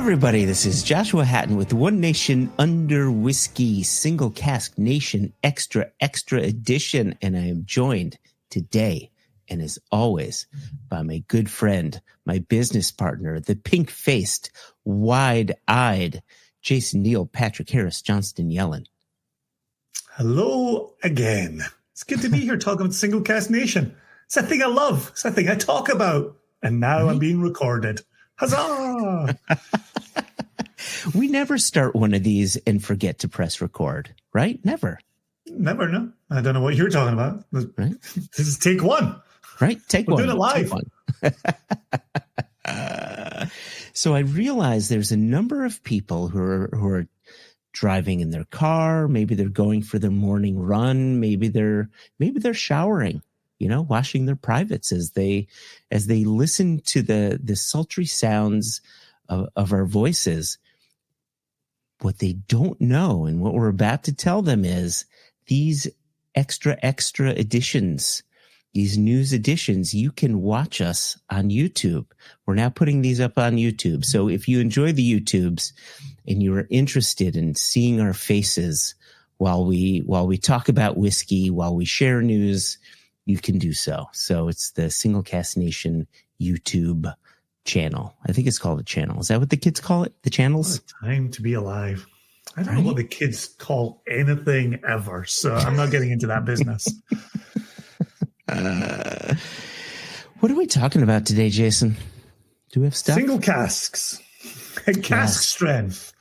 everybody, this is Joshua Hatton with One Nation Under Whiskey Single Cask Nation Extra Edition, and I am joined today, and as always, by my good friend, my business partner, the pink-faced, wide-eyed Jason Neal, Patrick Harris, Johnston Yellen. Hello again. It's good to be here talking about Single Cask Nation. It's a thing I love. It's a thing I talk about. And now I'm being recorded. Huzzah! We never start one of these and forget to press record, right? Never. Never, no. I don't know what you're talking about. Right? This is take one. Right? We're doing it live. So I realize there's a number of people who are driving in their car. Maybe they're going for their morning run. Maybe they're showering, washing their privates as they listen to the sultry sounds of our voices. What they don't know and what we're about to tell them is these extra editions, these news editions, you can watch us on YouTube. We're now putting these up on YouTube. So if you enjoy the YouTubes and you are interested in seeing our faces while we talk about whiskey, while we share news, you can do so. So it's the Single Cask Nation YouTube channel. I think it's called a channel. Is that what the kids call it? The channels? What a time to be alive. I don't know what the kids call anything ever, so I'm not getting into that business. What are we talking about today, Jason? Do we have stuff? Single casks. Cask strength.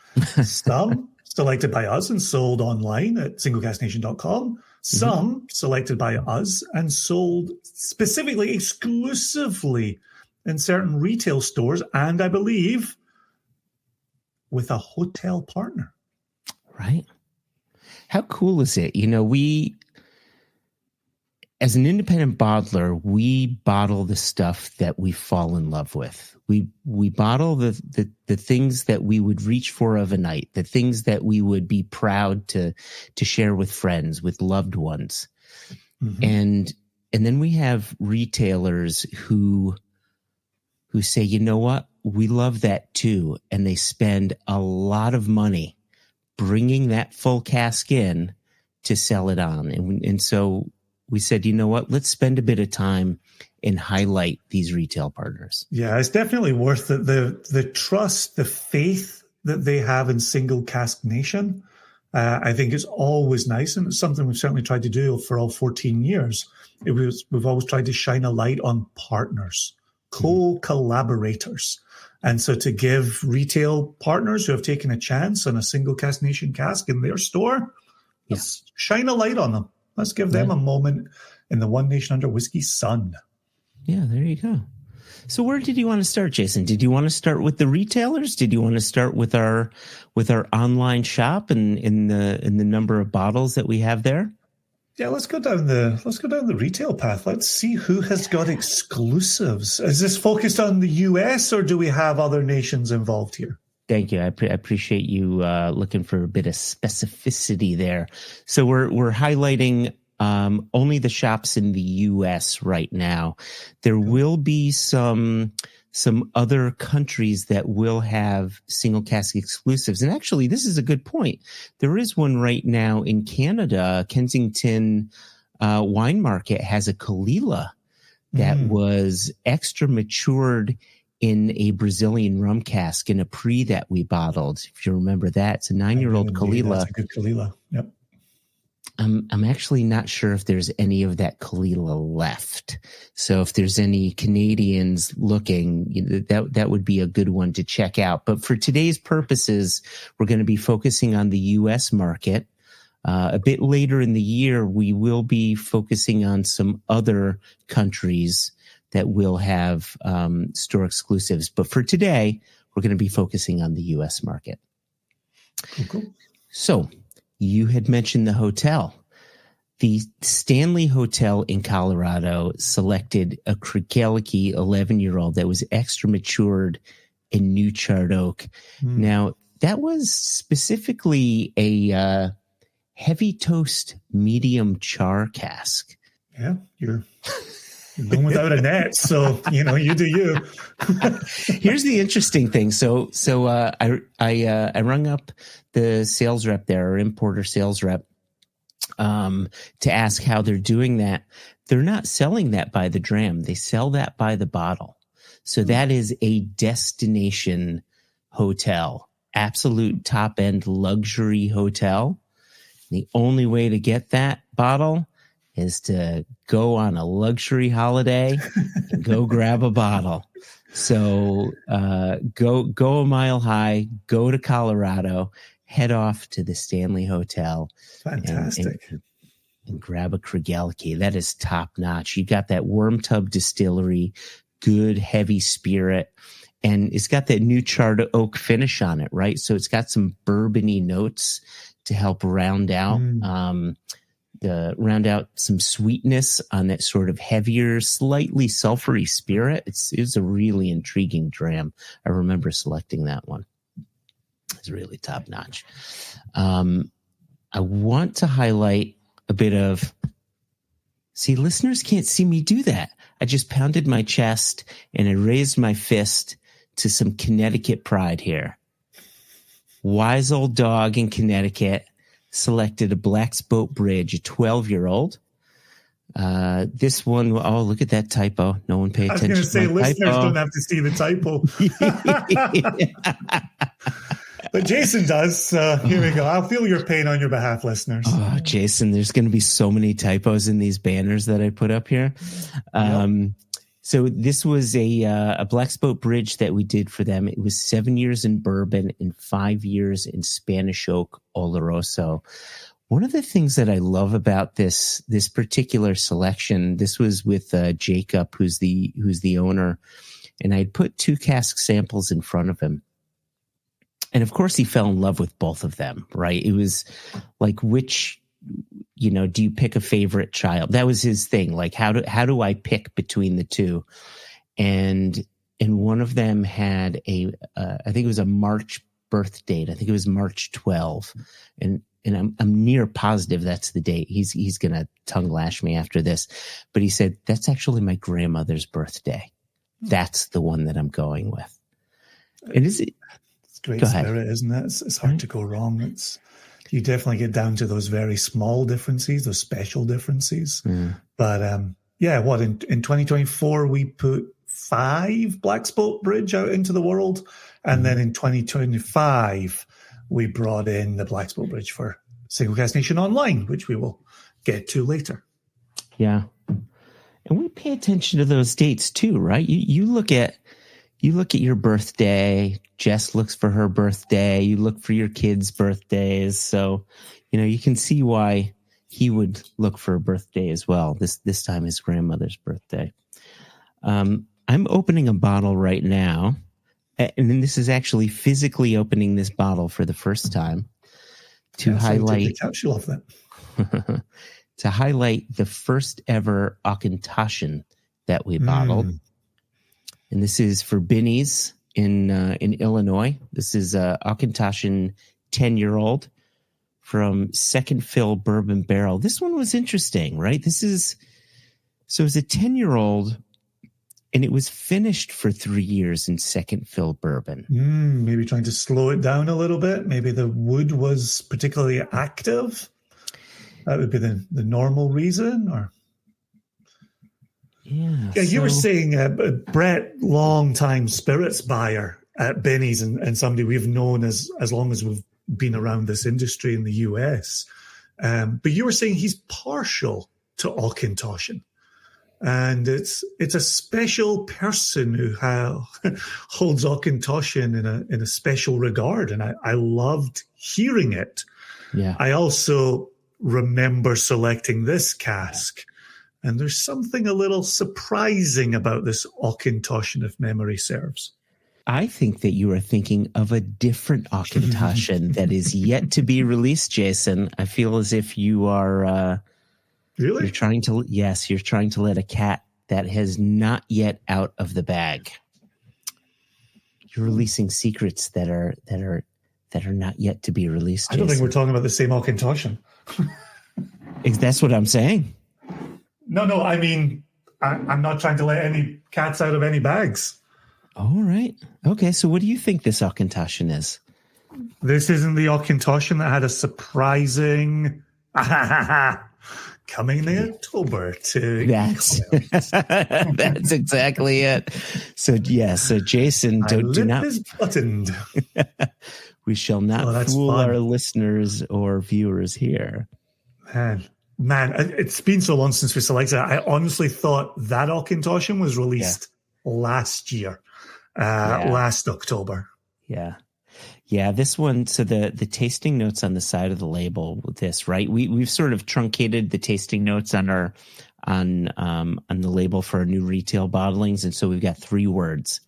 Some selected by us and sold online at singlecasknation.com. Some selected by us and sold specifically, exclusively in certain retail stores, and I believe with a hotel partner. Right. How cool is it? We, as an independent bottler, we bottle the stuff that we fall in love with. We bottle the things that we would reach for of a night, the things that we would be proud to share with friends, with loved ones. Mm-hmm. And then we have retailers who say, you know what, we love that too. And they spend a lot of money bringing that full cask in to sell it on. And so we said, you know what, let's spend a bit of time and highlight these retail partners. Yeah, it's definitely worth it. The trust, the faith that they have in Single Cask Nation, I think is always nice. And it's something we've certainly tried to do for all 14 years. We've always tried to shine a light on partners, co-collaborators. And so to give retail partners who have taken a chance on a Single Cask Nation cask in their store, let's shine a light on them. Let's give them a moment in the One Nation Under Whiskey sun. Yeah, there you go. So where did you want to start, Jason? Did you want to start with the retailers? Did you want to start with our online shop and in the number of bottles that we have there? Yeah, let's go down the retail path. Let's see who has got exclusives. Is this focused on the US or do we have other nations involved here? Thank you. I appreciate you looking for a bit of specificity there. So we're highlighting only the shops in the US right now. There will be some other countries that will have single cask exclusives. And actually, this is a good point. There is one right now in Canada. Kensington Wine Market has a Caol Ila that was extra matured in a Brazilian rum cask in a pre that we bottled. If you remember that, it's a 9-year-old Caol Ila. That's a good Caol Ila. Yep. I'm actually not sure if there's any of that Caol Ila left. So if there's any Canadians looking, that would be a good one to check out. But for today's purposes, we're going to be focusing on the U.S. market. A bit later in the year, we will be focusing on some other countries that will have store exclusives. But for today, we're going to be focusing on the U.S. market. Cool. So you had mentioned the hotel. The Stanley Hotel in Colorado selected a Krikalicky 11-year-old that was extra matured in New Charred Oak. Now, that was specifically a heavy toast medium char cask. Yeah, you're No one without a net. So, you do you. Here's the interesting thing. So I rung up the sales rep there, or importer sales rep, to ask how they're doing that. They're not selling that by the dram. They sell that by the bottle. So that is a destination hotel, absolute top end luxury hotel. The only way to get that bottle is to go on a luxury holiday and go grab a bottle. So go a mile high, go to Colorado, head off to the Stanley Hotel. Fantastic. And grab a Kriegelke. That is top notch. You got that Worm Tub Distillery, good heavy spirit, and it's got that new charred oak finish on it, right? So it's got some bourbony notes to help round out some sweetness on that sort of heavier, slightly sulfury spirit. It's a really intriguing dram. I remember selecting that one. It's really top notch. I want to highlight a bit of, listeners can't see me do that. I just pounded my chest and I raised my fist to some Connecticut pride here. Wise old dog in Connecticut selected a Black's Boat Bridge, a 12-year-old. This one, look at that typo. No one paid attention. I was going to say, listeners don't have to see the typo. But Jason does. Here we go. I'll feel your pain on your behalf, listeners. Oh, Jason, there's going to be so many typos in these banners that I put up here. Yep. So this was a Black's Boat Bridge that we did for them. It was 7 years in bourbon and 5 years in Spanish oak Oloroso. One of the things that I love about this particular selection, this was with Jacob, who's the owner, and I'd put 2 cask samples in front of him. And of course, he fell in love with both of them, right? It was like, which, do you pick a favorite child? That was his thing. Like, how do I pick between the two? And one of them had I think it was a March birth date. I think it was March 12. And I'm near positive that's the date. He's going to tongue lash me after this. But he said, that's actually my grandmother's birthday. That's the one that I'm going with. And is it? Great spirit, isn't it? It's hard to go wrong. You definitely get down to those very small differences, those special differences. But in 2024 we put 5 Black's Boat Bridge out into the world, and then in 2025 we brought in the Black's Boat Bridge for Single Cask Nation Online, which we will get to later. Yeah, and we pay attention to those dates too, right? You look at your birthday. Jess looks for her birthday. You look for your kids' birthdays. So, you can see why he would look for a birthday as well. This time his grandmother's birthday. I'm opening a bottle right now. And then this is actually physically opening this bottle for the first time to highlight the capsule of that. To highlight the first ever Auchentoshan that we bottled. And this is for Binny's in Illinois. This is a Auchentoshan 10-year-old from Second Fill Bourbon Barrel. This one was interesting, right? It's a 10-year-old, and it was finished for 3 years in Second Fill Bourbon. Maybe trying to slow it down a little bit. Maybe the wood was particularly active. That would be the normal reason, or... Yeah, you were saying Brett, long-time spirits buyer at Benny's and somebody we've known as long as we've been around this industry in the US. But you were saying he's partial to Auchentoshan. And it's a special person who holds Auchentoshan in a special regard. And I loved hearing it. Yeah. I also remember selecting this cask. And there's something a little surprising about this Auchentoshan, if memory serves. I think that you are thinking of a different Auchentoshan that is yet to be released, Jason. I feel as if you are... Really? You're trying to let a cat that has not yet out of the bag. You're releasing secrets that are not yet to be released, Jason. I don't think we're talking about the same Auchentoshan. That's what I'm saying. No, I mean, I'm not trying to let any cats out of any bags. All right. Okay, so what do you think this Auchentoshan is? This isn't the Auchentoshan that had a surprising coming in October to that's exactly it. So Jason, do not is buttoned. We shall not fool our listeners or viewers here. Man, it's been so long since we selected it. I honestly thought that Auchentoshan was released last year, last October. Yeah, this one. So the tasting notes on the side of the label with this, right? We've sort of truncated the tasting notes on our on the label for our new retail bottlings, and so we've got 3 words: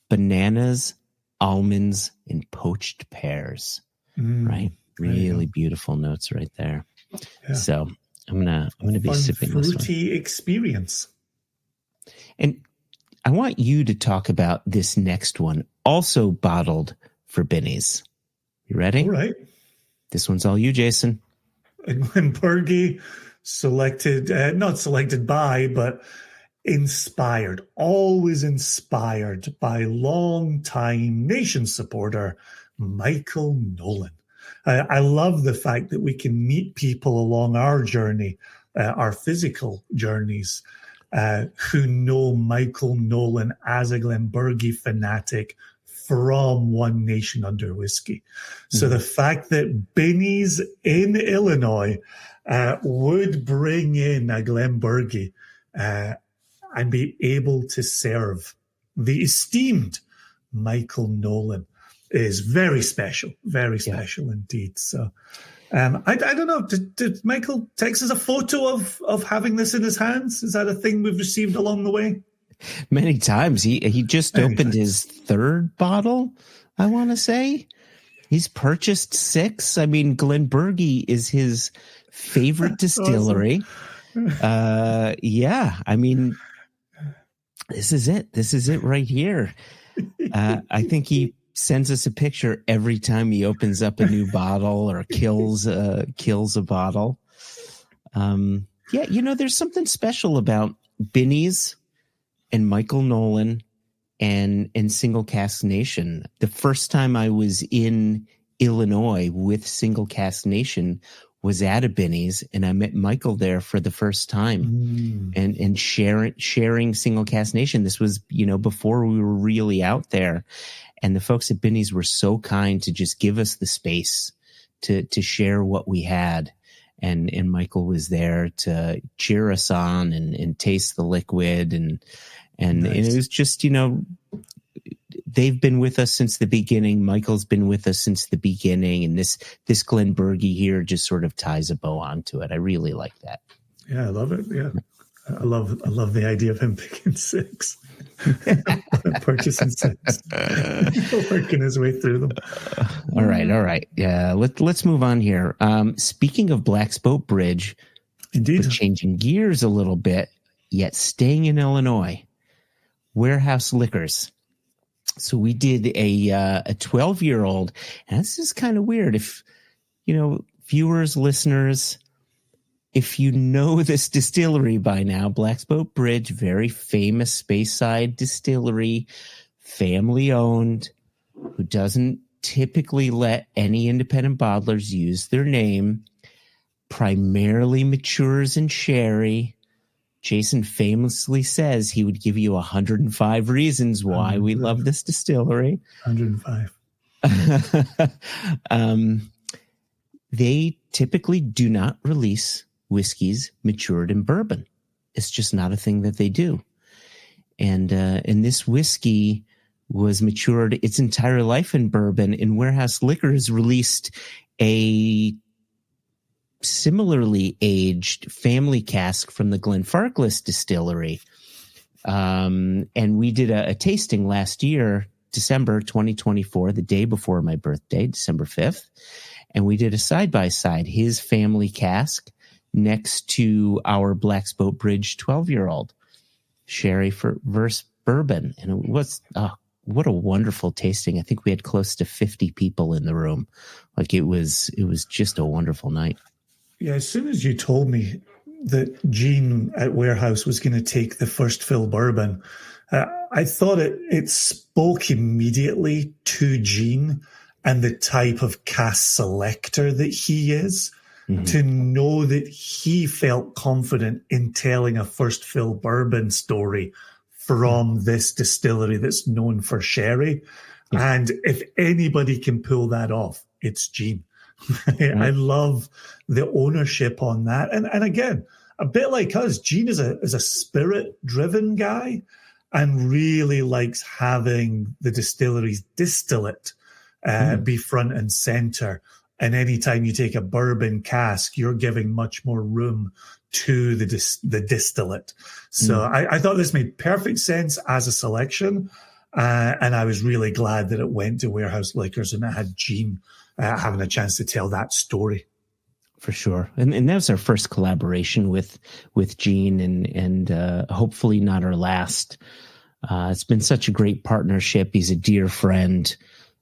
bananas, almonds, and poached pears. Right? Really beautiful notes right there. Yeah. So I'm gonna be sipping this one. Fruity experience. And I want you to talk about this next one, also bottled for Binny's. You ready? All right. This one's all you, Jason. Glenbergie, not selected by, but inspired, always inspired by long-time nation supporter Michael Nolan. I love the fact that we can meet people along our journey, our physical journeys, who know Michael Nolan as a Glenbergie fanatic from One Nation Under Whiskey. So the fact that Binny's in Illinois would bring in a Glenbergie and be able to serve the esteemed Michael Nolan is very special indeed. So I don't know, did Michael text us a photo of having this in his hands? Is that a thing we've received along the way? Many times. He just opened his 3rd bottle, I want to say. He's purchased 6. I mean, Glenbergie is his favorite distillery. Awesome. I mean, this is it. This is it right here. I think he sends us a picture every time he opens up a new bottle or kills a bottle. There's something special about Binny's and Michael Nolan and Single Cask Nation. The first time I was in Illinois with Single Cask Nation was at a Binny's, and I met Michael there for the first time and sharing Single Cask Nation. This was, before we were really out there. And the folks at Binny's were so kind to just give us the space to share what we had. And Michael was there to cheer us on and taste the liquid. And it was just, they've been with us since the beginning. Michael's been with us since the beginning. And this Glenbergie here just sort of ties a bow onto it. I really like that. Yeah, I love it. Yeah. I love the idea of him picking 6. Purchasing 6. Working his way through them. All right. Yeah, let's move on here. Speaking of Black's Boat Bridge, indeed, we're changing gears a little bit, yet staying in Illinois. Warehouse Liquors. So we did a 12-year-old, and this is kind of weird. If viewers, listeners, if you know this distillery by now, Black's Boat Bridge, very famous Speyside distillery, family owned, who doesn't typically let any independent bottlers use their name, primarily matures in sherry. Jason famously says he would give you 105 reasons why we love this distillery. 105. They typically do not release whiskeys matured in bourbon. It's just not a thing that they do. And this whiskey was matured its entire life in bourbon, and Warehouse Liquors released a similarly aged family cask from the Glenfarclas distillery. And we did a tasting last year, December 2024, the day before my birthday, December 5th. And we did a side-by-side, his family cask next to our Black's Boat Bridge 12-year-old sherry versus bourbon. And it was, what a wonderful tasting. I think we had close to 50 people in the room. Like it was just a wonderful night. Yeah, as soon as you told me that Gene at Warehouse was going to take the first fill bourbon, I thought it spoke immediately to Gene and the type of cask selector that he is, to know that he felt confident in telling a first fill bourbon story from this distillery that's known for sherry. And if anybody can pull that off, it's Gene. I love the ownership on that. And again, a bit like us, Gene is a spirit-driven guy and really likes having the distillery's distillate be front and center. And anytime you take a bourbon cask, you're giving much more room to the distillate. So I thought this made perfect sense as a selection. And I was really glad that it went to Warehouse Liquors and it had Gene having a chance to tell that story. For sure. And that was our first collaboration with Gene and hopefully not our last. It's been such a great partnership. He's a dear friend,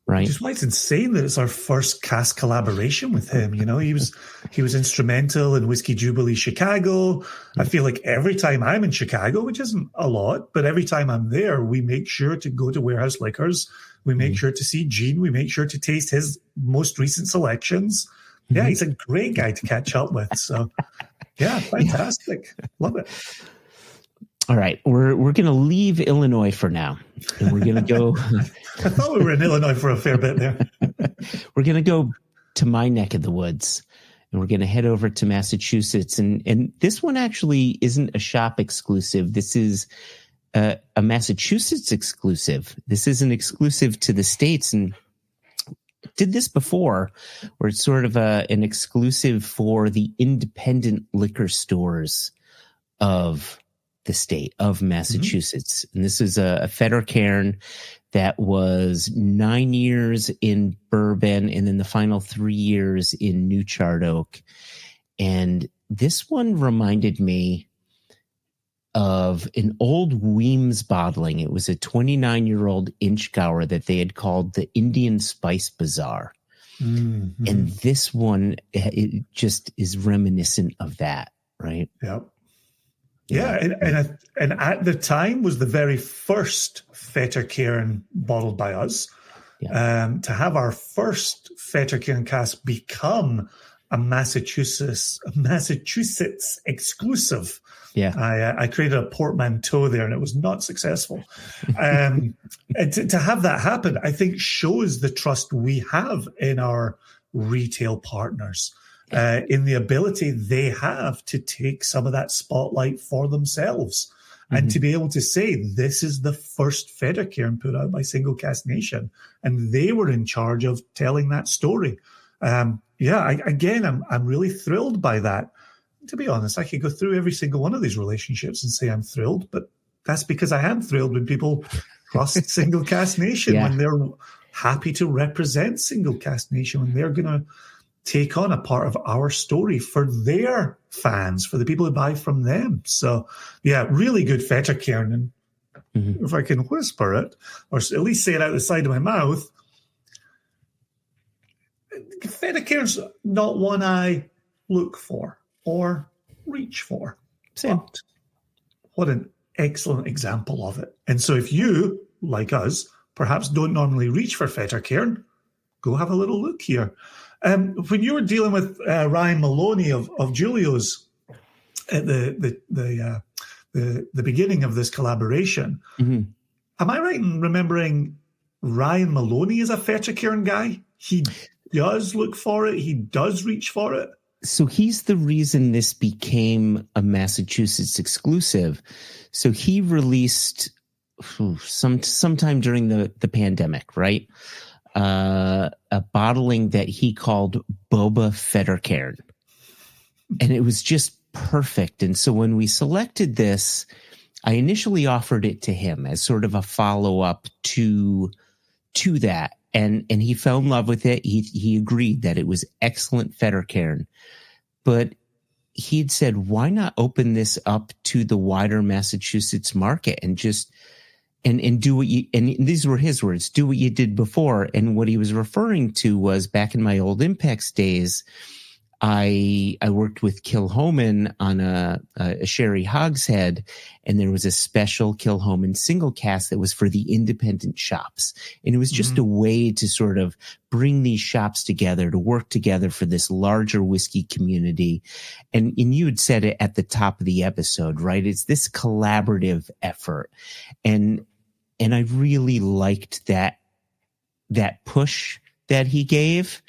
right? Just why it's insane that it's our first Cask collaboration with him. You know, he was instrumental in Whiskey Jubilee Chicago. I feel like every time I'm in Chicago, which isn't a lot, but every time I'm there, we make sure to go to Warehouse Liquors. We make sure to see Gene. We make sure to taste his most recent selections. Yeah, he's a great guy to catch up with. So, yeah, fantastic. Love it. All right, we're going to leave Illinois for now, and we're going to go. I thought we were in Illinois for a fair bit there. We're going to go to my neck of the woods, and we're going to head over to Massachusetts. And this one actually isn't a shop exclusive. This is a Massachusetts exclusive. This is an exclusive to the States, and did this before, where it's sort of an exclusive for the independent liquor stores of the state of Massachusetts. And this is a Fetter Cairn that was 9 years in bourbon and then the final 3 years in New Charred Oak. And this one reminded me of an old Weems bottling. It was a 29-year-old Inchgour that they had called the Indian Spice Bazaar. Mm-hmm. And this one, it just is reminiscent of that, right? Yep. Yeah, and at the time was the very first Fetter Cairn bottled by us. Yeah. To have our first Fetter Cairn cask become a Massachusetts exclusive. Yeah, I created a portmanteau there, and it was not successful. And to have that happen, I think, shows the trust we have in our retail partners. In the ability they have to take some of that spotlight for themselves and to be able to say, this is the first Fetter Cairn put out by Single Cask Nation. And they were in charge of telling that story. I'm really thrilled by that. To be honest, I could go through every single one of these relationships and say I'm thrilled, but that's because I am thrilled when people trust Single Cask Nation, when they're happy to represent Single Cask Nation, when they're going to take on a part of our story for their fans, for the people who buy from them. So, yeah, really good Fetter Cairn. And if I can whisper it, or at least say it out the side of my mouth, Fetter Cairn's not one I look for or reach for. Same. But what an excellent example of it. And so if you, like us, perhaps don't normally reach for Fetter Cairn, go have a little look here. When you were dealing with Ryan Maloney of Julio's at the beginning of this collaboration, am I right in remembering Ryan Maloney is a Fetter Cairn guy? He does look for it. He does reach for it. So he's the reason this became a Massachusetts exclusive. So he released sometime during the pandemic, right? A bottling that he called Boba Fetter Cairn. And it was just perfect. And so when we selected this, I initially offered it to him as sort of a follow-up to that. And he fell in love with it. He agreed that it was excellent Fetter Cairn. But he'd said, why not open this up to the wider Massachusetts market and just and do what you, and these were his words, do what you did before. And what he was referring to was, back in my old Impex days, I worked with Kilhoman on a sherry hogshead, and there was a special Kilhoman single cask that was for the independent shops. And it was just a way to sort of bring these shops together, to work together for this larger whiskey community. And you had said it at the top of the episode, right? It's this collaborative effort. And I really liked that push that he gave.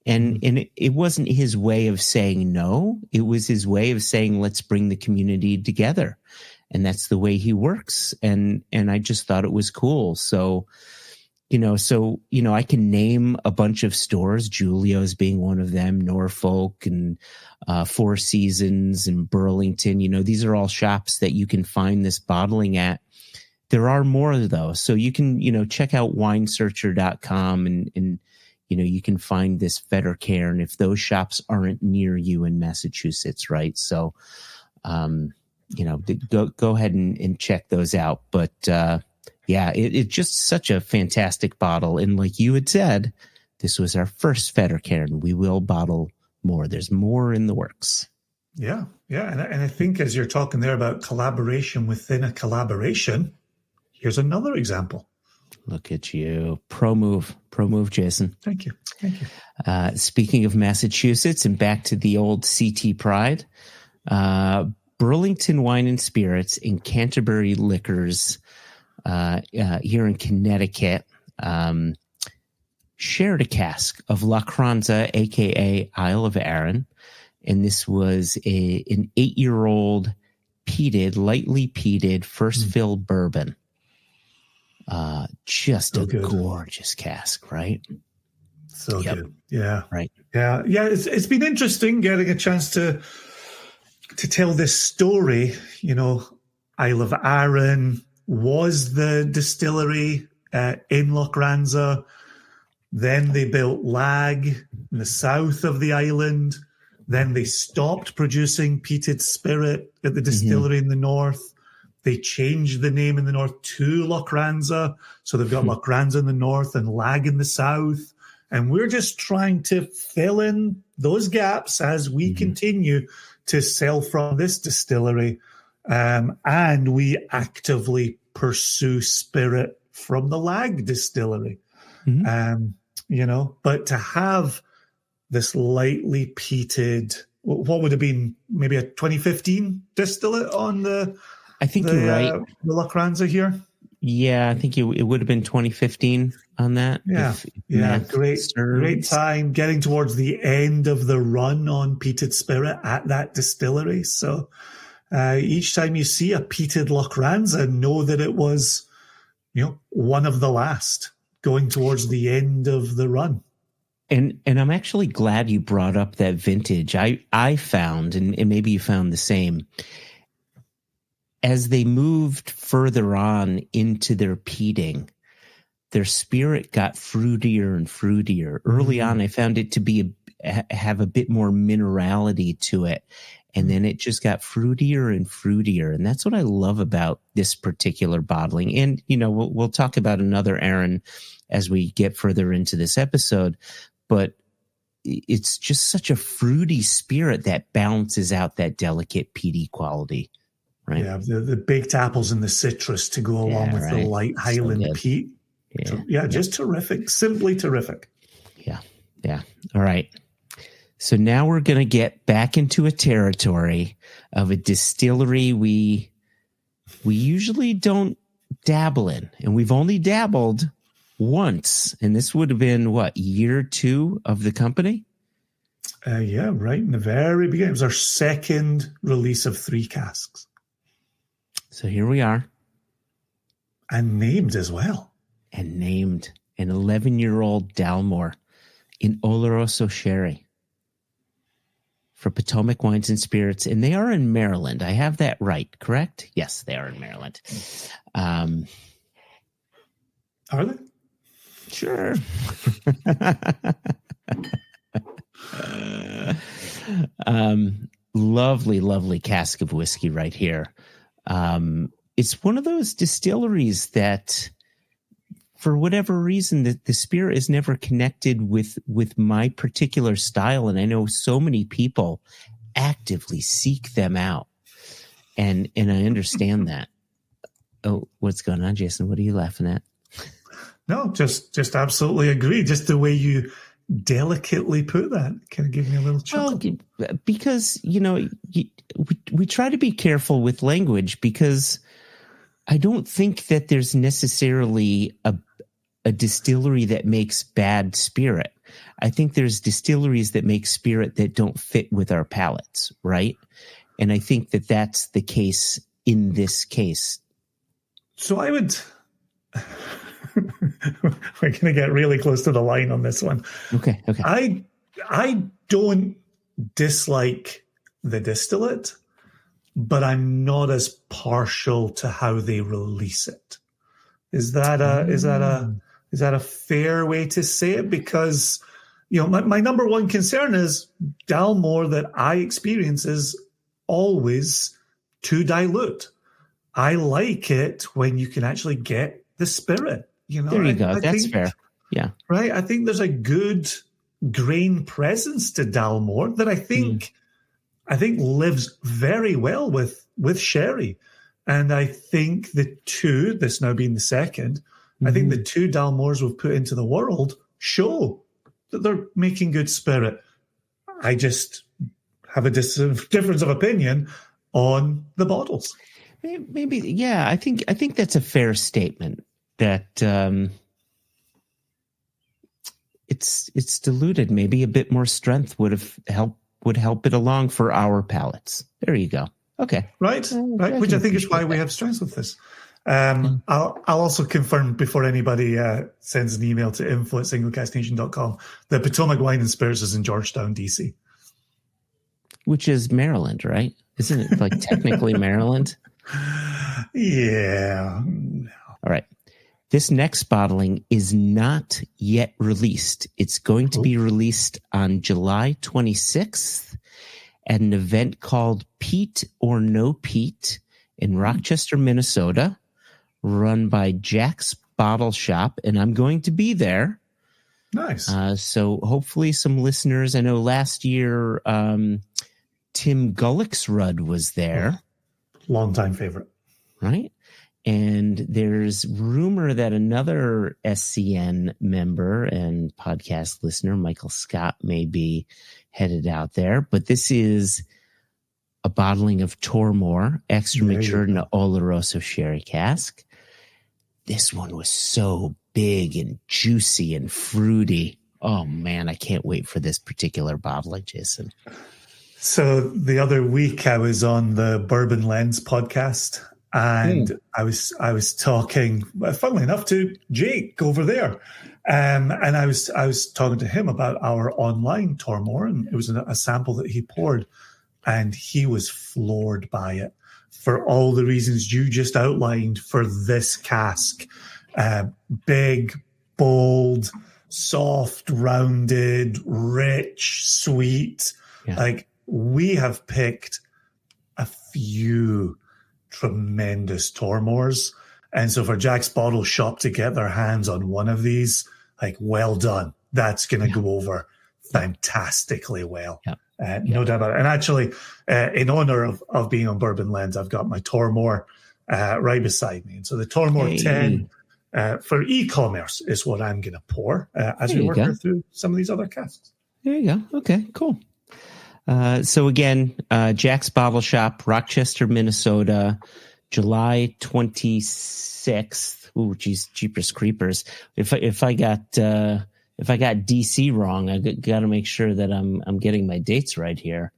And it wasn't his way of saying no. It was his way of saying, let's bring the community together. And that's the way he works. And I just thought it was cool. So, I can name a bunch of stores, Julio's being one of them, Norfolk and Four Seasons and Burlington. These are all shops that you can find this bottling at. There are more though. So you can, check out winesearcher.com and you can find this Fetter Cairn if those shops aren't near you in Massachusetts, right? So, go ahead and check those out. But it's just such a fantastic bottle. And like you had said, this was our first Fetter Cairn. We will bottle more. There's more in the works. Yeah. And I think as you're talking there about collaboration within a collaboration, here's another example. Look at you. Pro move, Jason. Thank you. Speaking of Massachusetts and back to the old CT Pride, Burlington Wine and Spirits and Canterbury Liquors here in Connecticut shared a cask of La Cranza, a.k.a. Isle of Arran. And this was an 8-year-old lightly peated first fill bourbon. Just a gorgeous cask, right? So good. Yeah. Right. Yeah. It's been interesting getting a chance to tell this story. Isle of Arran was the distillery in Lochranza. Then they built Lag in the south of the island. Then they stopped producing peated spirit at the distillery in the north. They changed the name in the north to Lochranza. So they've got Lochranza in the north and Lag in the south. And we're just trying to fill in those gaps as we continue to sell from this distillery. And we actively pursue spirit from the Lag distillery. But to have this lightly peated, what would have been maybe a 2015 distillate on the... I think you're right. The Lochranza here. Yeah, I think it would have been 2015 on that. Yeah. Great time getting towards the end of the run on peated spirit at that distillery. So each time you see a peated Lochranza, know that it was, one of the last going towards the end of the run. And I'm actually glad you brought up that vintage. I found, and maybe you found the same, as they moved further on into their peating, their spirit got fruitier and fruitier. Early on, I found it to have a bit more minerality to it. And then it just got fruitier and fruitier. And that's what I love about this particular bottling. And, we'll talk about another Arran as we get further into this episode. But it's just such a fruity spirit that balances out that delicate peaty quality. Right. Yeah, the baked apples and the citrus to go along with the light Highland peat. Just terrific. Simply terrific. Yeah. All right. So now we're going to get back into a territory of a distillery we usually don't dabble in. And we've only dabbled once. And this would have been, year 2 of the company? Right in the very beginning. It was our second release of 3 casks. So here we are. And named as well. And named an 11-year-old Dalmore in Oloroso Sherry for Potomac Wines and Spirits. And they are in Maryland. I have that right, correct? Yes, they are in Maryland. Are they? Sure. Lovely cask of whiskey right here. It's one of those distilleries that for whatever reason, the spirit is never connected with my particular style. And I know so many people actively seek them out. And I understand that. Oh, what's going on, Jason? What are you laughing at? No, just absolutely agree. Just the way you delicately put that kind of gave me a little chuckle. Well, because, we try to be careful with language, because I don't think that there's necessarily a distillery that makes bad spirit. I think there's distilleries that make spirit that don't fit with our palates, right? And I think that that's the case in this case. So I would... We're going to get really close to the line on this one. Okay. I don't dislike the distillate, but I'm not as partial to how they release it. Is that a fair way to say it? Because my number one concern is Dalmore that I experience is always too dilute. I like it when you can actually get the spirit. There you go. That's fair. Yeah. Right. I think there's a good grain presence to Dalmore that I think lives very well with sherry. And I think the two, this now being the second, I think the two Dalmores we've put into the world show that they're making good spirit. I just have a difference of opinion on the bottles. Maybe, yeah. I think that's a fair statement. That it's diluted. Maybe a bit more strength would help it along for our palates. There you go. Okay, right. Which I think is why we have strengths with this. I'll also confirm before anybody sends an email to info@singlecastnation.com that Potomac Wine and Spirits is in Georgetown, DC, which is Maryland, right? Isn't it like technically Maryland? Yeah. All right. This next bottling is not yet released. It's going to be released on July 26th at an event called Pete or No Pete in Rochester, Minnesota, run by Jack's Bottle Shop, and I'm going to be there. Nice. So hopefully some listeners, I know last year Tim Gullicksrud was there. Longtime favorite. Right? And there's rumor that another SCN member and podcast listener, Michael Scott, may be headed out there. But this is a bottling of Tormore, extra matured in an Oloroso sherry cask. This one was so big and juicy and fruity. Oh, man, I can't wait for this particular bottling, Jason. So the other week I was on the Bourbon Lens podcast. And I was talking, funnily enough, to Jake over there, and I was talking to him about our online Tormore, and it was a sample that he poured, and he was floored by it for all the reasons you just outlined for this cask. Big, bold, soft, rounded, rich, sweet. Yeah. Like, we have picked a few tremendous Tormores. And so for Jack's Bottle Shop to get their hands on one of these, like, well done. That's going to go over fantastically well. Yeah. No doubt about it. And actually, in honor of being on Bourbon Lens, I've got my Tormore right beside me. And so the Tormore 10 for e-commerce is what I'm going to pour as we work through some of these other casks. There you go. Okay, cool. So again, Jack's Bottle Shop, Rochester, Minnesota, July 26th. Ooh, geez, jeepers creepers. If I got DC wrong, I got to make sure that I'm getting my dates right here.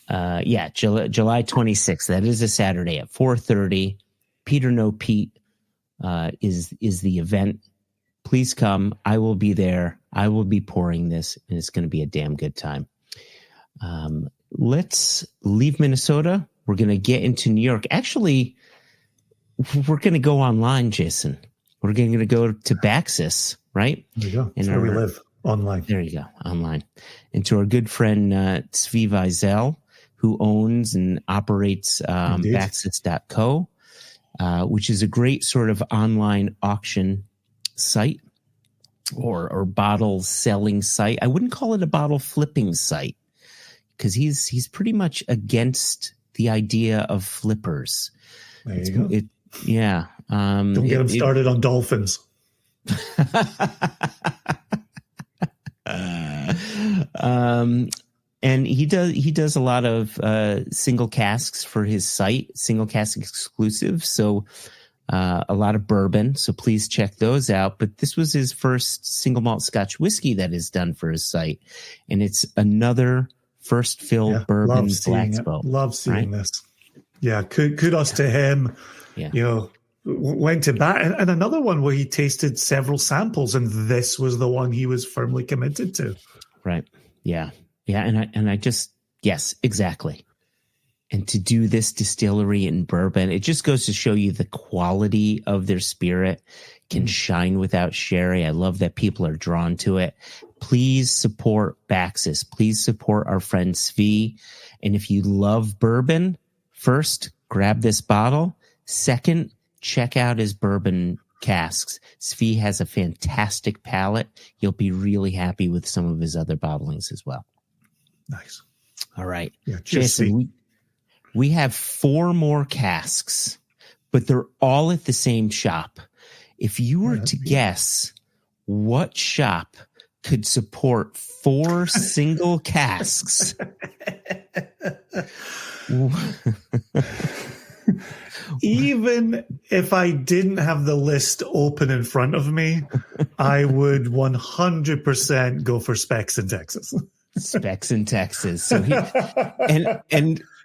July 26th. That is a Saturday at 4:30. Pete or No Pete is the event. Please come. I will be there. I will be pouring this, and it's going to be a damn good time. Let's leave Minnesota. We're going to get into New York. Actually, we're going to go online, Jason. We're going to go to Baxis, right? There you go. That's where we live, online. There you go, online. And to our good friend, Tzvi Wiesel, who owns and operates Baxis.co, which is a great sort of online auction site or bottle selling site. I wouldn't call it a bottle flipping site because he's pretty much against the idea of flippers. There you go. Yeah. Don't get him started on dolphins. And he does a lot of single casks for his site, single cask exclusive. So a lot of bourbon. So please check those out. But this was his first single malt Scotch whiskey that is done for his site, and it's another first fill bourbon black boat. Love seeing this. Yeah, kudos to him. Yeah. You know, went to bat, and another one where he tasted several samples, and this was the one he was firmly committed to. Right. Yeah. Yeah. And I just, yes, exactly. And to do this distillery in bourbon, it just goes to show you the quality of their spirit can shine without sherry. I love that people are drawn to it. Please support Baxis. Please support our friend Svi. And if you love bourbon, first, grab this bottle. Second, check out his bourbon casks. Svi has a fantastic palate. You'll be really happy with some of his other bottlings as well. Nice. All right. Yeah, Jason, we have 4 more casks, but they're all at the same shop. If you were to guess what shop could support 4 single casks, even if I didn't have the list open in front of me, I would 100% go for Specs in Texas. Specs in Texas. So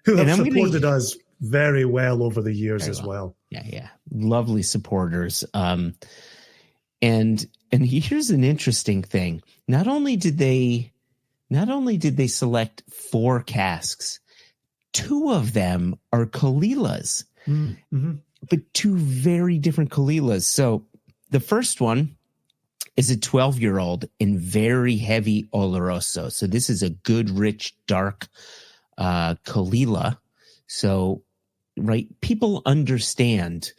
who have supported us very well over the years as well. Yeah. Lovely supporters. And here's an interesting thing. Not only did they select 4 casks, 2 of them are Kalilas, but 2 very different Kalilas. So the first one is a 12-year-old in very heavy Oloroso. So this is a good, rich, dark Kalila. So, right, people understand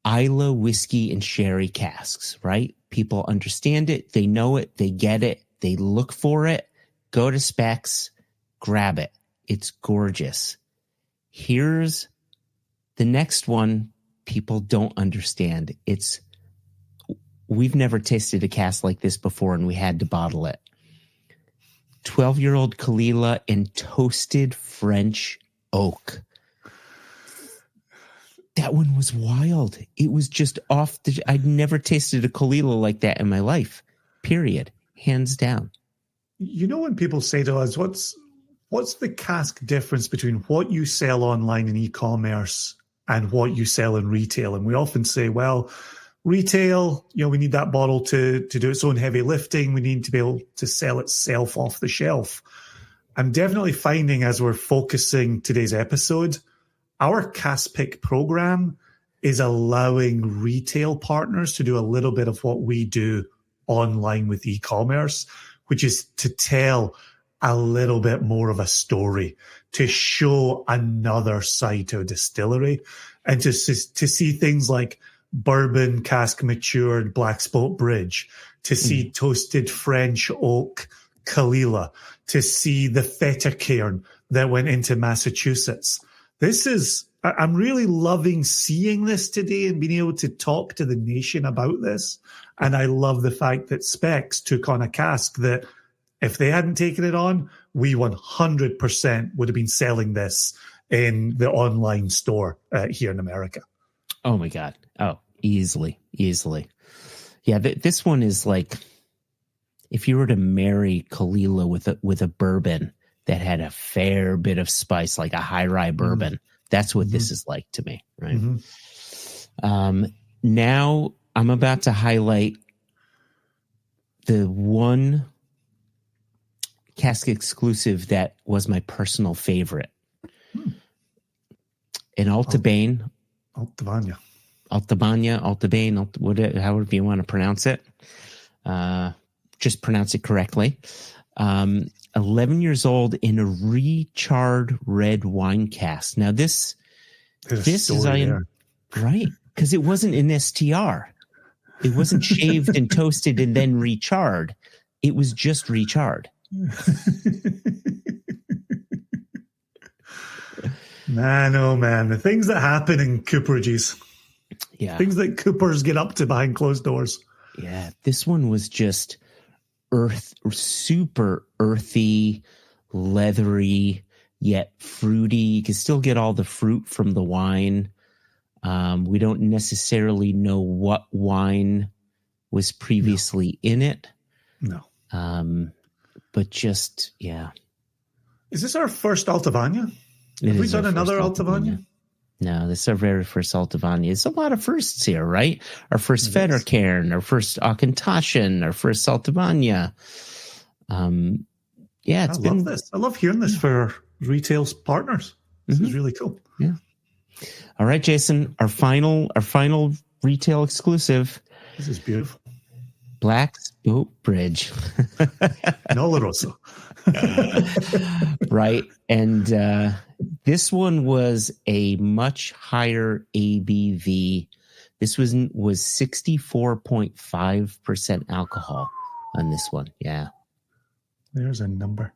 Islay whiskey and sherry casks, right? People understand it. They know it. They get it. They look for it. Go to Specs, grab it. It's gorgeous. Here's the next one people don't understand. We've never tasted a cask like this before, and we had to bottle it. 12-year-old Kalila in toasted French oak. That one was wild. It was just I'd never tasted a Kalila like that in my life, period. Hands down. You know, when people say to us, what's the cask difference between what you sell online in e-commerce and what you sell in retail? And we often say, well, retail, we need that bottle to do its own heavy lifting. We need to be able to sell itself off the shelf. I'm definitely finding, as we're focusing today's episode, our Cask Pick program is allowing retail partners to do a little bit of what we do online with e-commerce, which is to tell a little bit more of a story, to show another side to a distillery, and to see things like bourbon cask matured Black Spot Bridge, to see toasted French oak Kalila, to see the Feta cairn that went into Massachusetts. I'm really loving seeing this today and being able to talk to the nation about this. And I love the fact that Specs took on a cask that if they hadn't taken it on, we 100% would have been selling this in the online store here in America. Oh my God. Oh, easily. Yeah. This one is like, if you were to marry Kalila with a bourbon that had a fair bit of spice, like a high rye bourbon, that's what this is like to me. Right. Now I'm about to highlight the one cask exclusive that was my personal favorite. In Altabane, however you want to pronounce it. Just pronounce it correctly. 11 years old in a recharred red wine cask. Now this is right, because it wasn't an STR. It wasn't shaved and toasted and then recharred. It was just recharred. Man, oh man, the things that happen in cooperages. Yeah. Things that coopers get up to behind closed doors. Yeah. This one was just super earthy, leathery, yet fruity. You can still get all the fruit from the wine. We don't necessarily know what wine was previously in it. No. But just, yeah. Is this our first Altavagna? Have we done another Altavagna? No, this is our very first Altavagna. It's a lot of firsts here, right? Our first Federcairn, our first Auchentoshan, our first Altavagna. Yeah, I love this. I love hearing this for retail partners. This is really cool. Yeah. All right, Jason, our final retail exclusive. This is beautiful. Black's Boat Bridge. No Oloroso. Right. And this one was a much higher ABV. This was 64.5% alcohol on this one. Yeah. There's a number.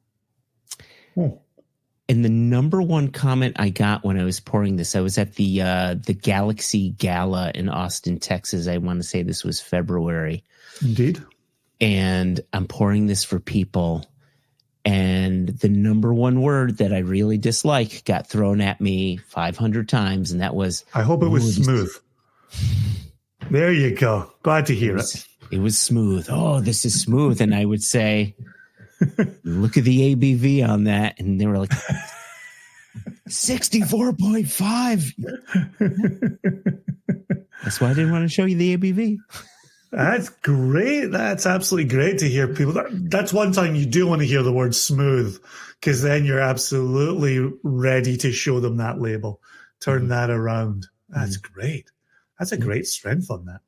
Oh. And the number one comment I got when I was pouring this, I was at the Galaxy Gala in Austin, Texas. I want to say this was February. Indeed. And I'm pouring this for people. And the number one word that I really dislike got thrown at me 500 times. And that was, I hope it was smooth. There you go. Glad to hear it. It was smooth. Oh, this is smooth. And I would say, look at the ABV on that. And they were like, 64.5. That's why I didn't want to show you the ABV. That's great. That's absolutely great to hear people. That's one time you do want to hear the word smooth, because then you're absolutely ready to show them that label. Turn that around. That's great. That's a great strength on that.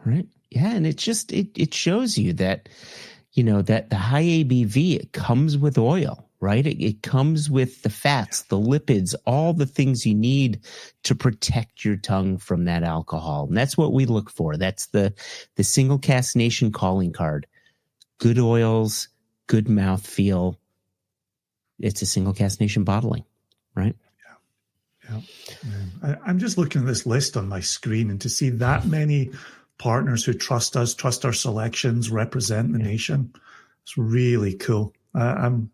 Right. Yeah. And it just, it shows you that, you know, that the high ABV, it comes with oil, right? It comes with the fats, the lipids, all the things you need to protect your tongue from that alcohol. And that's what we look for. That's the Single Cask Nation calling card. Good oils, good mouthfeel. It's a Single Cask Nation bottling, right? Yeah. I'm just looking at this list on my screen, and to see that many partners who trust us, trust our selections, represent the nation, it's really cool. I'm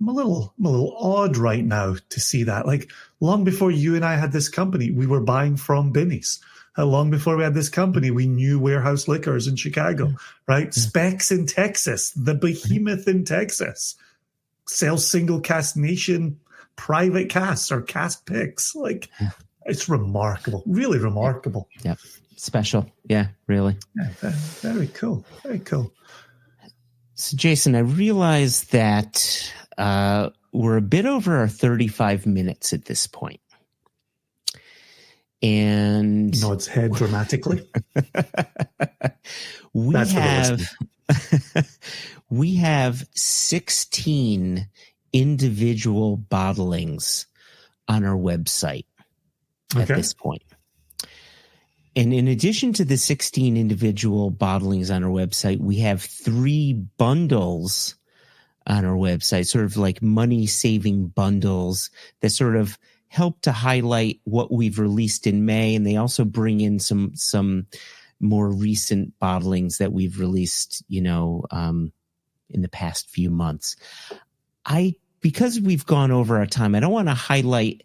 a little awed right now to see that. Like, long before you and I had this company, we were buying from Binny's. Long before we had this company, we knew Warehouse Liquors in Chicago, right? Specs in Texas, the behemoth in Texas, sells Single Cask Nation private casks or cask picks. Like, it's remarkable, really remarkable. Yep. Special. Yeah, really. Yeah, very cool. Very cool. So, Jason, I realize that we're a bit over our 35 minutes at this point. And nods head dramatically. we have 16 individual bottlings on our website at this point. And in addition to the 16 individual bottlings on our website, we have 3 bundles on our website, sort of like money-saving bundles that sort of help to highlight what we've released in May. And they also bring in some more recent bottlings that we've released, you know, in the past few months. Because we've gone over our time, I don't want to highlight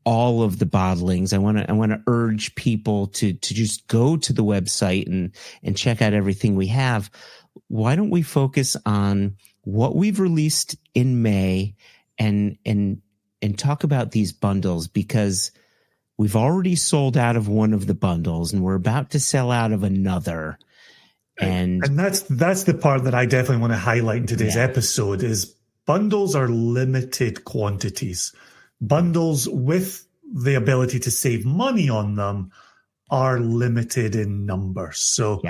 all of the bottlings. I want to urge people to just go to the website and check out everything we have. Why don't we focus on what we've released in May and talk about these bundles, because we've already sold out of one of the bundles and we're about to sell out of another. And that's the part that I definitely want to highlight in today's episode is bundles are limited quantities. Bundles with the ability to save money on them are limited in number. So,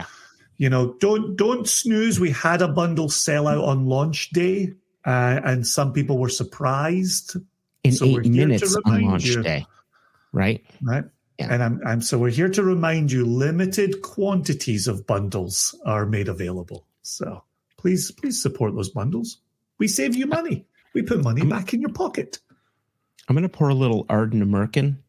you know, don't snooze. We had a bundle sell out on launch day, and some people were surprised. In 8 minutes on launch day, right? Right. And so we're here to remind you, limited quantities of bundles are made available. So please support those bundles. We save you money. We put money back in your pocket. I'm going to pour a little Arden American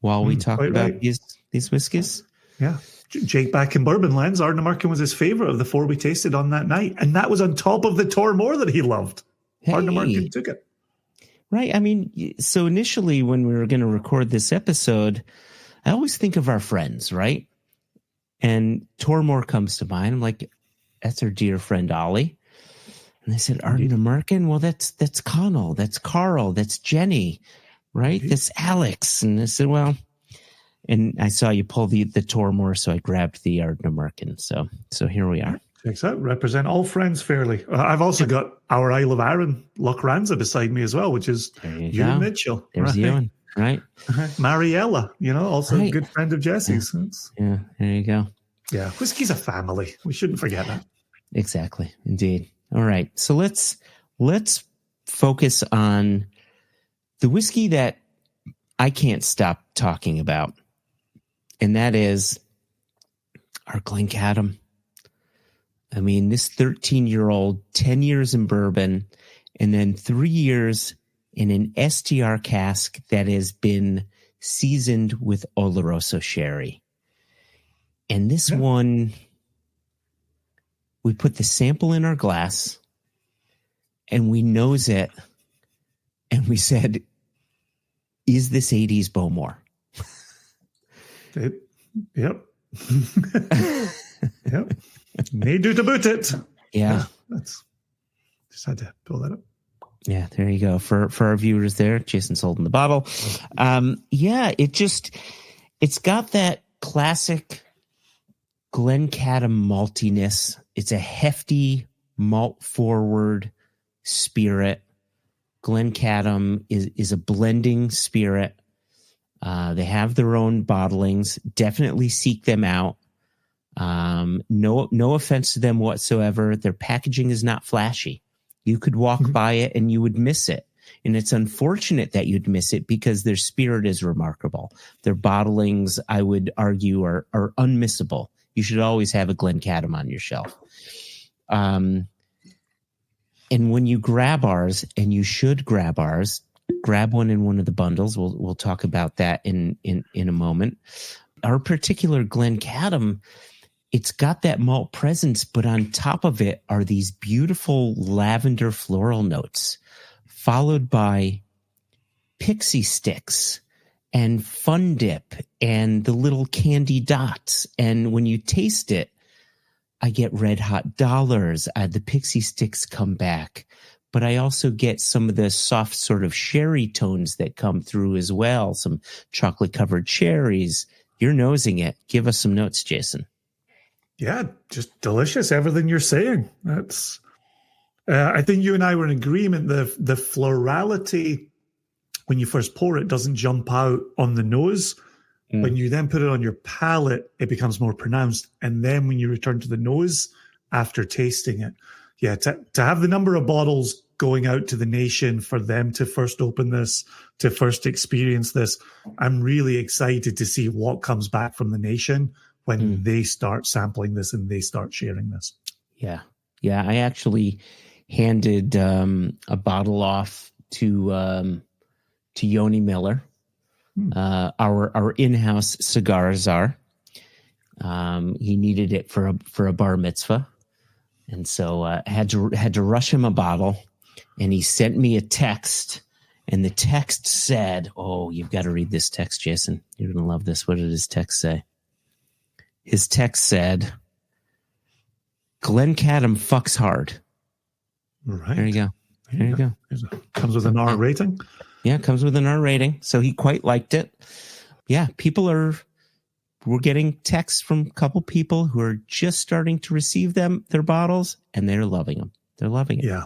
while we talk about these whiskeys. Yeah. Jake back in Bourbon Lands, Arden American was his favorite of the 4 we tasted on that night. And that was on top of the Tormore that he loved. Hey. Arden American took it. Right. I mean, so initially when we were going to record this episode, I always think of our friends, right? And Tormore comes to mind. I'm like, that's our dear friend Ollie. And they said, Arden American? Well, that's Connell, that's Carl, that's Jenny, right? That's Alex. And I said, well, and I saw you pull the Tormore, so I grabbed the Arden American. So here we are. Checks out. Represent all friends fairly. I've also got our Isle of Arran, Loch Ranza, beside me as well, which is Ewan Mitchell. There's Ewan, right? Mariella, also a good friend of Jesse's. Yeah, there you go. Yeah, whiskey's a family. We shouldn't forget that. Exactly. Indeed. All right. So let's focus on the whiskey that I can't stop talking about. And that is our Glencadam. I mean, this 13-year-old, 10 years in bourbon, and then 3 years in an STR cask that has been seasoned with Oloroso sherry. And this one, we put the sample in our glass, and we nose it, and we said, is this 80s Bowmore? Yep. Yep. Made you to boot it. Yeah. That's just had to pull that up. Yeah, there you go. For our viewers there, Jason's holding the bottle. It's got that classic Glencadam maltiness. It's a hefty malt forward spirit. Glencadam is a blending spirit. They have their own bottlings. Definitely seek them out. No offense to them whatsoever. Their packaging is not flashy. You could walk by it and you would miss it. And it's unfortunate that you'd miss it because their spirit is remarkable. Their bottlings, I would argue, are unmissable. You should always have a Glencadam on your shelf. And when you grab ours, and you should grab ours, grab one in one of the bundles. We'll talk about that in a moment. Our particular Glencadam, it's got that malt presence, but on top of it are these beautiful lavender floral notes, followed by pixie sticks and Fun Dip and the little candy dots. And when you taste it, I get Red Hot Dollars. The pixie sticks come back, but I also get some of the soft sort of sherry tones that come through as well. Some chocolate covered cherries. You're nosing it. Give us some notes, Jason. Yeah, just delicious. Everything you're saying. That's. I think you and I were in agreement. The florality when you first pour it doesn't jump out on the nose. When you then put it on your palate, it becomes more pronounced. And then when you return to the nose after tasting it, to have the number of bottles going out to the nation for them to first open this, to first experience this, I'm really excited to see what comes back from the nation when they start sampling this and they start sharing this. Yeah. I actually handed a bottle off to Yoni Miller, our in-house cigar czar. He needed it for a bar mitzvah, and so I had to rush him a bottle. And he sent me a text, and the text said, "Oh, you've got to read this text, Jason. You're going to love this." What did his text say? His text said, "Glencadam fucks hard." Right. There you go. There you go. Comes with an R rating. Yeah, it comes with an R rating. So he quite liked it. Yeah, we're getting texts from a couple people who are just starting to receive their bottles, and they're loving them. They're loving it. Yeah.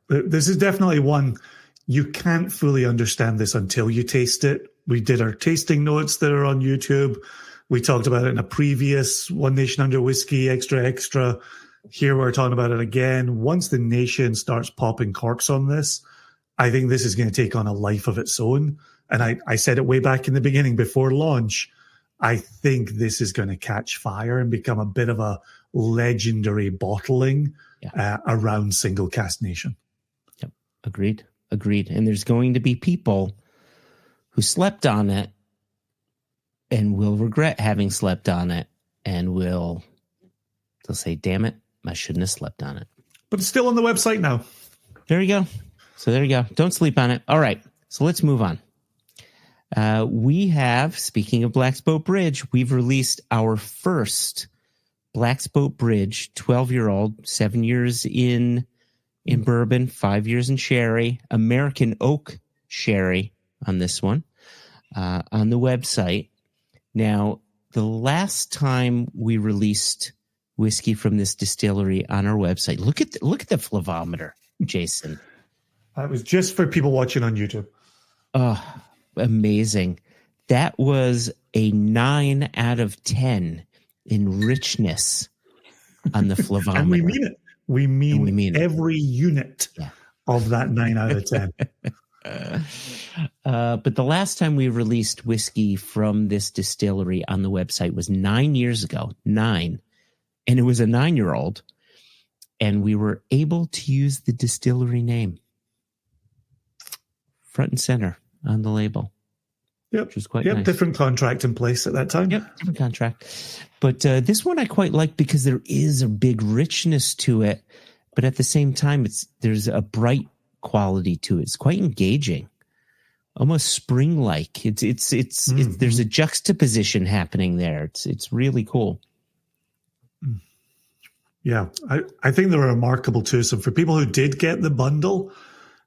This is definitely one, you can't fully understand this until you taste it. We did our tasting notes that are on YouTube. We talked about it in a previous One Nation Under Whiskey, extra. Here we're talking about it again. Once the nation starts popping corks on this, I think this is going to take on a life of its own. And I said it way back in the beginning before launch. I think this is going to catch fire and become a bit of a legendary bottling around Single Cask Nation. Yep. Agreed. And there's going to be people who slept on it and will regret having slept on it, and they'll say, damn it, I shouldn't have slept on it. But it's still on the website now. There you go. So there you go. Don't sleep on it. All right. So let's move on. We have, speaking of Black's Boat Bridge, we've released our first Black's Boat Bridge 12-year-old, 7 years in bourbon, 5 years in sherry, American oak sherry on this one, on the website. Now, the last time we released whiskey from this distillery on our website, look at the flavometer, Jason. That was just for people watching on YouTube. Oh, amazing. That was a 9 out of 10 in richness on the flavometer. And we mean it. We mean every it. unit of that 9 out of 10. But the last time we released whiskey from this distillery on the website was 9 years ago. 9. And it was a 9-year-old. And we were able to use the distillery name front and center on the label. Yep. Which was quite nice. Different contract in place at that time. Yep, different contract. But this one I quite like because there is a big richness to it, but at the same time, there's a bright quality to it. It's quite engaging, almost spring-like. There's a juxtaposition happening there. It's really cool. Yeah, I think they're remarkable too. So for people who did get the bundle,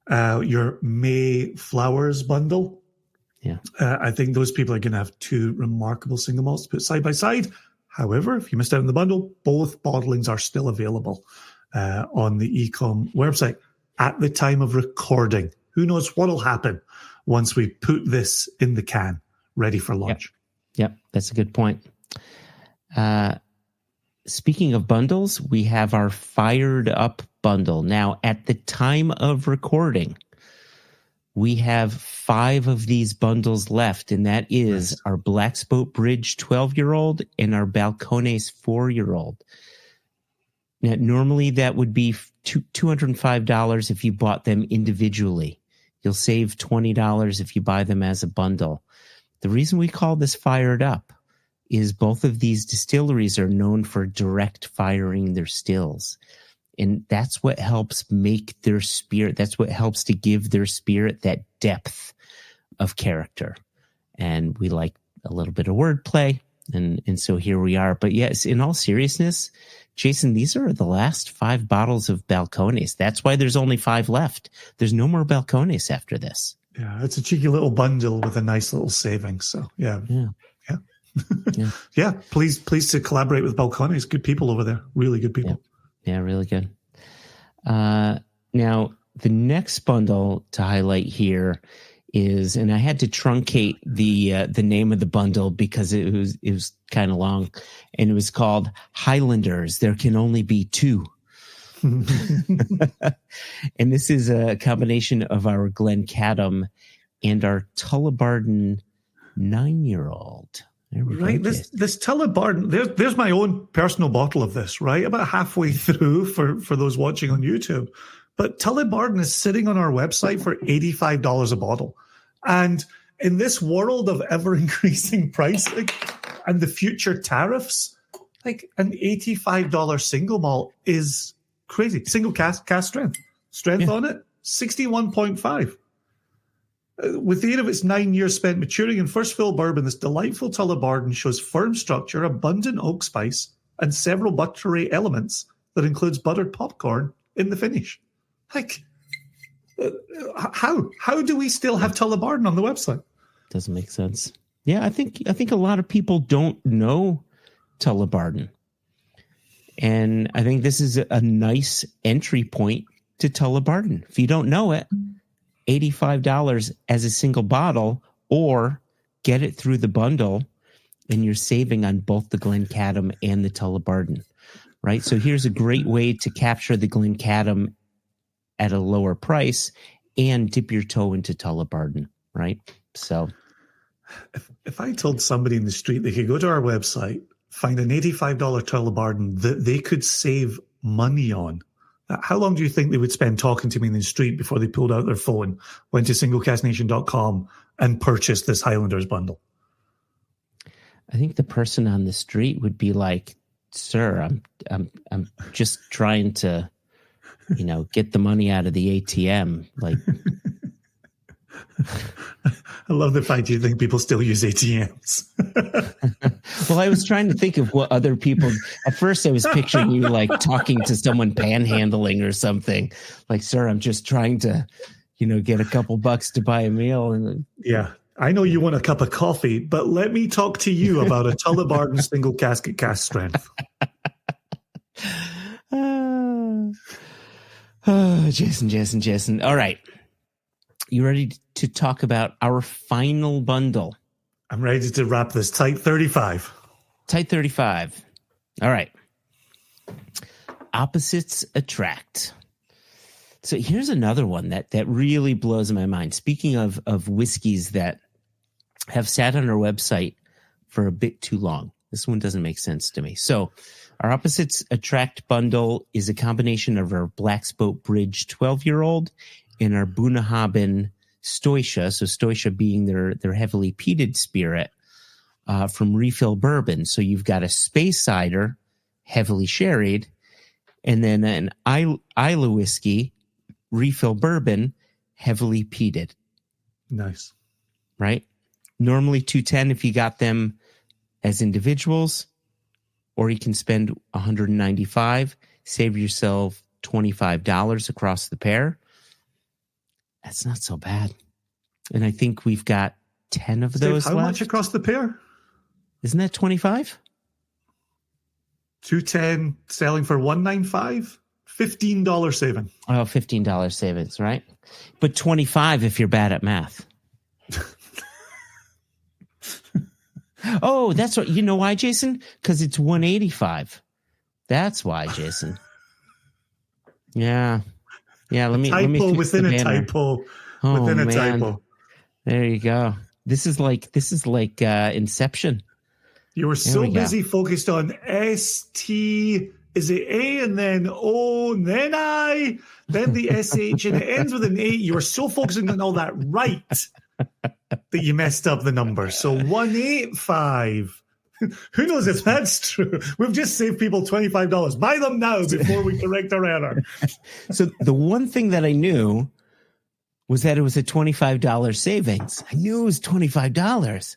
your May Flowers bundle, I think those people are going to have two remarkable single malts put side by side. However, if you missed out on the bundle, both bottlings are still available on the e-com website at the time of recording. Who knows what will happen once we put this in the can, ready for launch. Yep, that's a good point. Speaking of bundles, we have our Fired Up bundle. Now, at the time of recording, we have 5 of these bundles left, and that is our Black's Boat Bridge 12-year-old and our Balcones 4-year-old. Now, normally that would be $205 if you bought them individually. You'll save $20 if you buy them as a bundle. The reason we call this Fired Up is both of these distilleries are known for direct firing their stills. And that's what helps make their spirit. That's what helps to give their spirit that depth of character. And we like a little bit of wordplay. And so here we are. But yes, in all seriousness, Jason, these are the last 5 bottles of Balcones. That's why there's only 5 left. There's no more Balcones after this. Yeah, it's a cheeky little bundle with a nice little savings. So yeah. Yeah, please to collaborate with Balcones. Good people over there. Really good people. Yeah, really good. Now, the next bundle to highlight here is, and I had to truncate the name of the bundle because it was kind of long, and it was called Highlanders. There Can Only Be Two. And this is a combination of our Glencadam and our Tullabarden 9-year-old. Right, this Tullabarden, there's my own personal bottle of this, right? About halfway through for those watching on YouTube. But Tullabarden is sitting on our website for $85 a bottle. And in this world of ever-increasing pricing and the future tariffs, like an $85 single malt is crazy. Single cask strength on it, 61.5. With the aid of its 9 years spent maturing in first fill bourbon, this delightful Tullabarden shows firm structure, abundant oak spice, and several buttery elements that includes buttered popcorn in the finish. Like, how do we still have Tullabarden on the website? Doesn't make sense. Yeah, I think a lot of people don't know Tullabarden, and I think this is a nice entry point to Tullabarden. If you don't know it, $85 as a single bottle, or get it through the bundle, and you're saving on both the Glencadam and the Tullabarden, right? So here's a great way to capture the Glencadam at a lower price and dip your toe into Tullabarden, right? So if I told somebody in the street they could go to our website, find an $85 Tullabarden that they could save money on, how long do you think they would spend talking to me in the street before they pulled out their phone, went to singlecastnation.com and purchased this Highlanders bundle? I think the person on the street would be like, "Sir, I'm just trying to, get the money out of the ATM." Like, I love the fact you think people still use ATMs. Well, I was trying to think of what other people. At first, I was picturing you like talking to someone panhandling or something. Like, "Sir, I'm just trying to, get a couple bucks to buy a meal." And yeah, I know you want a cup of coffee, but let me talk to you about a Tullabarden single casket cask strength. Jason. All right. You ready to talk about our final bundle? I'm ready to wrap this tight 35. Tight 35. All right. Opposites attract. So here's another one that really blows my mind. Speaking of whiskeys that have sat on our website for a bit too long, this one doesn't make sense to me. So our Opposites Attract bundle is a combination of our Blacksboat Bridge 12-year-old and our Bunnahabhain Stoisha, so Stoisha being their heavily peated spirit from Refill Bourbon. So you've got a Space Cider, heavily sherried, and then an Isla Whiskey, Refill Bourbon, heavily peated. Nice. Right? Normally $210 if you got them as individuals, or you can spend $195, save yourself $25 across the pair. That's not so bad. And I think we've got 10 of those how left. much across the pair? Isn't that 25? 210 selling for $195, $15 saving. Oh, $15 savings, right? But 25 if you're bad at math. Oh, that's what. You know why, Jason? Because it's 185. That's why, Jason. Yeah. Let me typo fix within the a banner. typo. Oh, within a man. typo. There you go. This is like Inception. You were so busy focused on ST. Is it A and then O and then I, then the SH and it ends with an 8. You were so focusing on all that right that you messed up the number. So 185. Who knows if that's true? We've just saved people $25. Buy them now before we correct our error. So the one thing that I knew was that it was a $25 savings. I knew it was $25.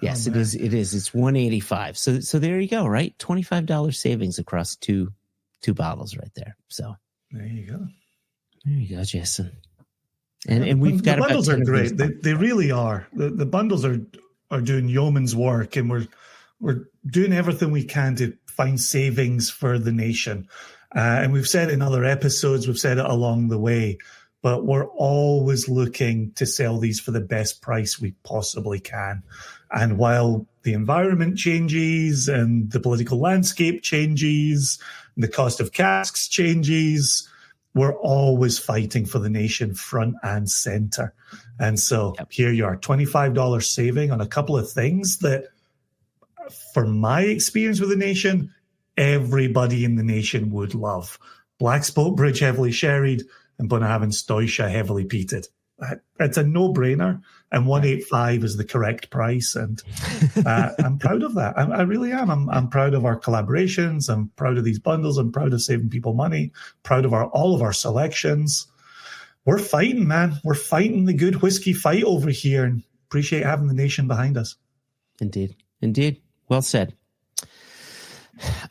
Yes, it is. It is. It's 185. So there you go, right? $25 savings across two bottles right there. So there you go. There you go, Jason. And we've got the bundles are great. They really are. The bundles are doing yeoman's work, and we're doing everything we can to find savings for the nation. And we've said it in other episodes, we've said it along the way, but we're always looking to sell these for the best price we possibly can. And while the environment changes and the political landscape changes and the cost of casks changes, we're always fighting for the nation front and center. And so Here you are, $25 saving on a couple of things that, from my experience with the nation, everybody in the nation would love. Blacksboat Bridge heavily sherried and Bunnahabhain Stoisha heavily peated. It's a no-brainer, and 185 is the correct price, and I'm proud of that. I really am. I'm proud of our collaborations. I'm proud of these bundles. I'm proud of saving people money. Proud of all of our selections. We're fighting, man. We're fighting the good whiskey fight over here, and appreciate having the nation behind us. Indeed. Well said.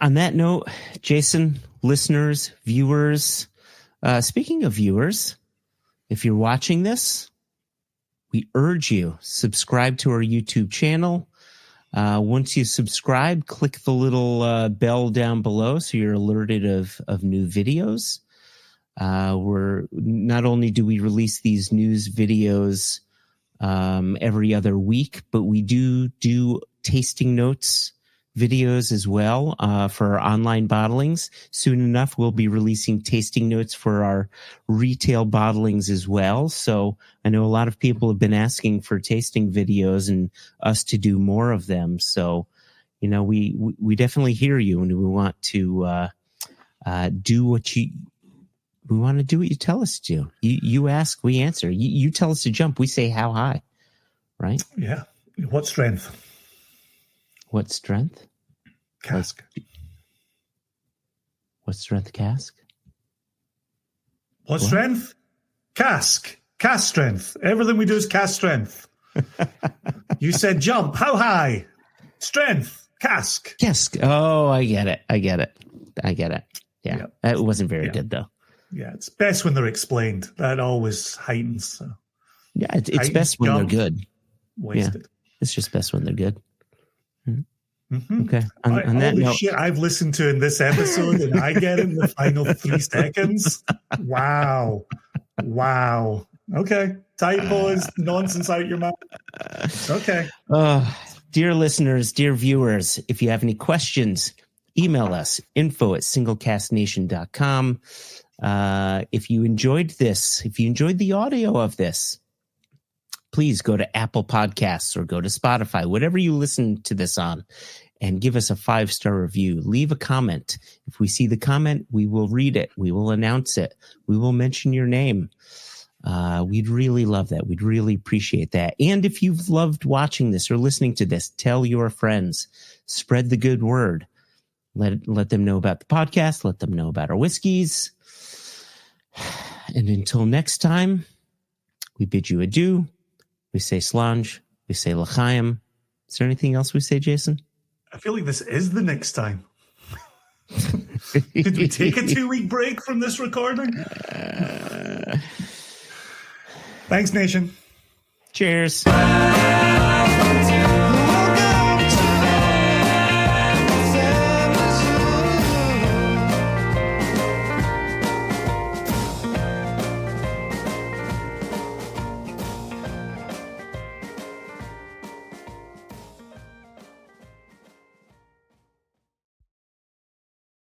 On that note, Jason, listeners, viewers, speaking of viewers, if you're watching this, we urge you, subscribe to our YouTube channel. Once you subscribe, click the little bell down below so you're alerted of new videos. We're not only do we release these news videos every other week, but we do tasting notes videos as well for our online bottlings. Soon enough, we'll be releasing tasting notes for our retail bottlings as well. So I know a lot of people have been asking for tasting videos and us to do more of them. So, you know, we definitely hear you, and we want to do what you tell us to. You ask, we answer. You tell us to jump, we say how high, right? Yeah. What strength? What strength? Cask. What strength, cask? What strength? Cask. Cask strength. Everything we do is cask strength. You said jump. How high? Strength. Cask. Cask. Oh, I get it. Yeah. Yep. It wasn't very good, though. Yeah, it's best when they're explained. That always heightens. So. Yeah, it's best when they're good. Wasted. Yeah. It's just best when they're good. Mm-hmm. Okay. On that note, shit I've listened to in this episode, and I get it in the final 3 seconds. Wow. Okay. Typos, nonsense out your mouth. Okay. Dear listeners, dear viewers, if you have any questions, email us, info@singlecastnation.com. If you enjoyed this, if you enjoyed the audio of this, please go to Apple Podcasts or go to Spotify, whatever you listen to this on, and give us a 5-star review. Leave a comment. If we see the comment, we will read it. We will announce it. We will mention your name. We'd really love that. We'd really appreciate that. And if you've loved watching this or listening to this, tell your friends. Spread the good word. Let them know about the podcast. Let them know about our whiskeys. And until next time, we bid you adieu. We say slange. We say l'chaim. Is there anything else we say, Jason? I feel like this is the next time. Did we take a 2-week break from this recording? Thanks, Nation. Cheers.